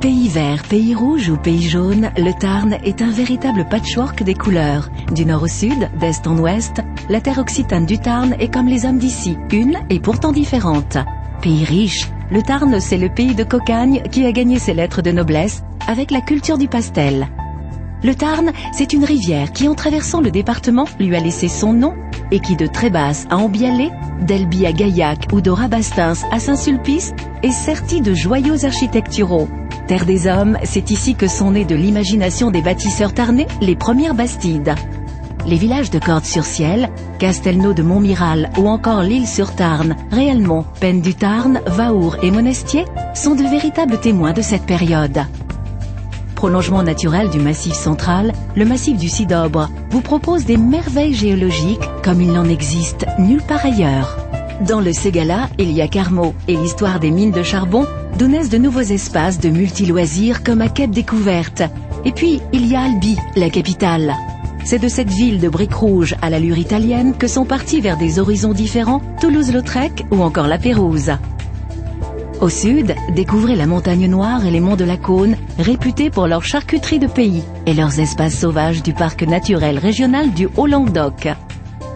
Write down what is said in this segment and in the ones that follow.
Pays vert, pays rouge ou pays jaune, le Tarn est un véritable patchwork des couleurs. Du nord au sud, d'est en ouest, la terre occitane du Tarn est comme les hommes d'ici, une et pourtant différente. Pays riche, le Tarn c'est le pays de Cocagne qui a gagné ses lettres de noblesse avec la culture du pastel. Le Tarn, c'est une rivière qui, en traversant le département, lui a laissé son nom et qui, de Trébasse à Ambialé, d'Elby à Gaillac ou de Rabastens à Saint-Sulpice, est sertie de joyaux architecturaux. Terre des hommes, c'est ici que sont nées de l'imagination des bâtisseurs tarnais les premières bastides. Les villages de Cordes-sur-Ciel, Castelnau de Montmiral ou encore l'Île-sur-Tarn, Réalmont, Pennes du Tarn, Vaour et Monestier sont de véritables témoins de cette période. Prolongement naturel du Massif central, le massif du Sidobre vous propose des merveilles géologiques comme il n'en existe nulle part ailleurs. Dans le Ségala, il y a Carmaux et l'histoire des mines de charbon, d'où naissent de nouveaux espaces de multi-loisirs comme à Cap Découverte. Et puis, il y a Albi, la capitale. C'est de cette ville de briques rouges à l'allure italienne que sont partis vers des horizons différents Toulouse-Lautrec ou encore la Pérouse. Au sud, découvrez la Montagne Noire et les monts de la Cône, réputés pour leur charcuterie de pays et leurs espaces sauvages du parc naturel régional du Haut-Languedoc.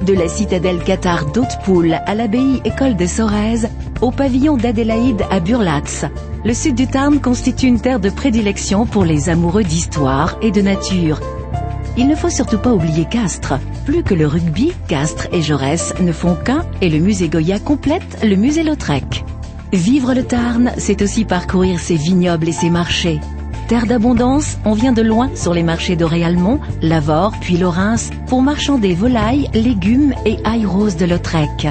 De la citadelle cathare d'Hautpoul à l'abbaye école de Sorèze, au pavillon d'Adélaïde à Burlatz, le sud du Tarn constitue une terre de prédilection pour les amoureux d'histoire et de nature. Il ne faut surtout pas oublier Castres. Plus que le rugby, Castres et Jaurès ne font qu'un et le musée Goya complète le musée Lautrec. Vivre le Tarn, c'est aussi parcourir ses vignobles et ses marchés. Terre d'abondance, on vient de loin sur les marchés de Réalmont, Lavore, puis Laurens, pour marchander volailles, légumes et ail rose de Lautrec.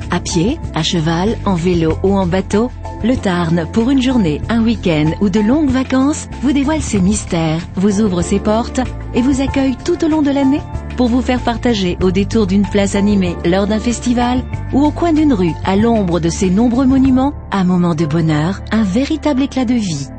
À pied, à cheval, en vélo ou en bateau, le Tarn, pour une journée, un week-end ou de longues vacances, vous dévoile ses mystères, vous ouvre ses portes et vous accueille tout au long de l'année pour vous faire partager au détour d'une place animée lors d'un festival ou au coin d'une rue à l'ombre de ses nombreux monuments, un moment de bonheur, un véritable éclat de vie.